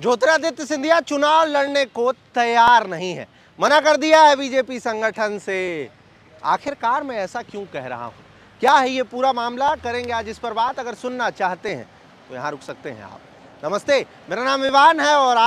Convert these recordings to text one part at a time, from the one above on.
ज्योतिरादित्य सिंधिया चुनाव लड़ने को तैयार नहीं है, मना कर दिया है बीजेपी संगठन से। आखिरकार मैं ऐसा क्यों कह रहा हूं, क्या है ये पूरा मामला, करेंगे आज इस पर बात। अगर सुनना चाहते हैं तो यहाँ रुक सकते हैं आप। नमस्ते, मेरा नाम विवान है और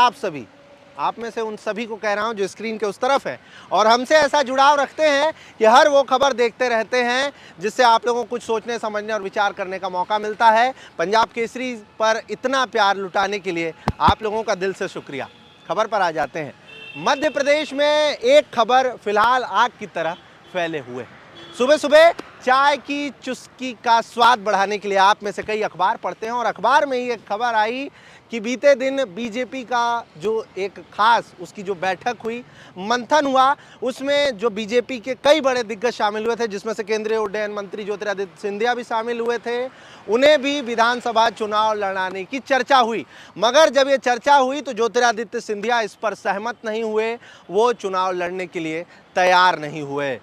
आप में से उन सभी को कह रहा हूं जो स्क्रीन के उस तरफ है और हमसे ऐसा जुड़ाव रखते हैं कि हर वो खबर देखते रहते हैं जिससे आप लोगों को कुछ सोचने, समझने और विचार करने का मौका मिलता है। पंजाब केसरी पर इतना प्यार लुटाने के लिए आप लोगों का दिल से शुक्रिया। खबर पर आ जाते हैं। मध्य प्रदेश में एक खबर फिलहाल आग की तरह फैले हुए है। सुबह सुबह चाय की चुस्की का स्वाद बढ़ाने के लिए आप में से कई अखबार पढ़ते हैं और अखबार में ही एक खबर आई कि बीते दिन बीजेपी का जो एक खास उसकी जो बैठक हुई, मंथन हुआ, उसमें जो बीजेपी के कई बड़े दिग्गज शामिल हुए थे, जिसमें से केंद्रीय उड्डयन मंत्री ज्योतिरादित्य सिंधिया भी शामिल हुए थे। उन्हें भी विधानसभा चुनाव लड़ाने की चर्चा हुई, मगर जब ये चर्चा हुई तो ज्योतिरादित्य सिंधिया इस पर सहमत नहीं हुए, वो चुनाव लड़ने के लिए तैयार नहीं हुए।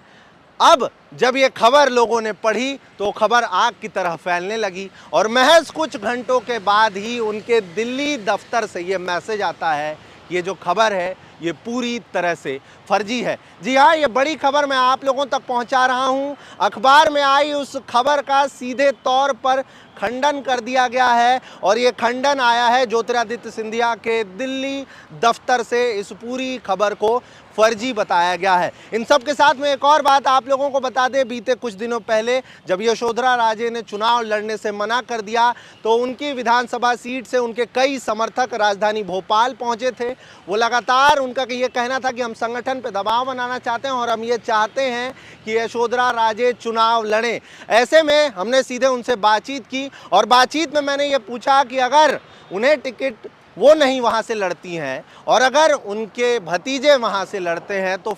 अब जब ये खबर लोगों ने पढ़ी तो खबर आग की तरह फैलने लगी और महज कुछ घंटों के बाद ही उनके दिल्ली दफ्तर से ये मैसेज आता है, ये जो खबर है ये पूरी तरह से फर्जी है। जी हाँ, ये बड़ी खबर मैं आप लोगों तक पहुंचा रहा हूं। अखबार में आई उस खबर का सीधे तौर पर खंडन कर दिया गया है और ये खंडन आया है ज्योतिरादित्य सिंधिया के दिल्ली दफ्तर से। इस पूरी खबर को फर्जी बताया गया है। इन सब के साथ में एक और बात आप लोगों को बता दें, बीते कुछ दिनों पहले जब यशोधरा राजे ने चुनाव लड़ने से मना कर दिया तो उनकी विधानसभा सीट से उनके कई समर्थक राजधानी भोपाल पहुंचे थे। वो लगातार उनका ये कहना था कि हम संगठन पे दबाव बनाना चाहते हैं और हम ये चाहते हैं कि यशोधरा राजे चुनाव लड़ें। ऐसे में हमने सीधे उनसे बातचीत की और बातचीत में मैंने ये पूछा कि अगर उन्हें टिकट वो नहीं वहाँ से लड़ती हैं और अगर उनके भतीजे वहाँ से लड़ते हैं तो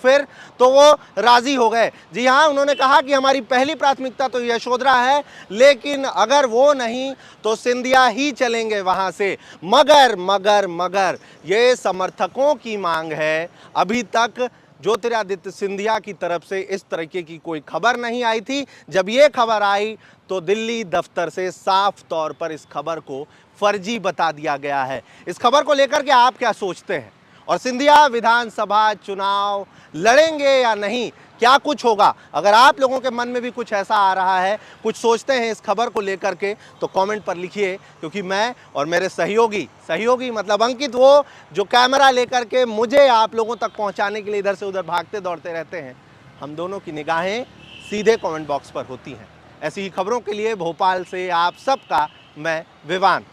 वो राज़ी हो गए। जी हाँ, उन्होंने कहा कि हमारी पहली प्राथमिकता तो यशोधरा है, लेकिन अगर वो नहीं तो सिंधिया ही चलेंगे वहाँ से। मगर ये समर्थकों की मांग है। अभी तक ज्योतिरादित्य सिंधिया की तरफ से इस तरीके की कोई खबर नहीं आई थी। जब ये खबर आई तो दिल्ली दफ्तर से साफ तौर पर इस खबर को फर्जी बता दिया गया है। इस खबर को लेकर के आप क्या सोचते हैं और सिंधिया विधानसभा चुनाव लड़ेंगे या नहीं, क्या कुछ होगा? अगर आप लोगों के मन में भी कुछ ऐसा आ रहा है, कुछ सोचते हैं इस खबर को लेकर के, तो कमेंट पर लिखिए, क्योंकि मैं और मेरे सहयोगी मतलब अंकित, वो जो कैमरा लेकर के मुझे आप लोगों तक पहुंचाने के लिए इधर से उधर भागते दौड़ते रहते हैं, हम दोनों की निगाहें सीधे कमेंट बॉक्स पर होती हैं। ऐसी ही खबरों के लिए भोपाल से आप सबका मैं विवान।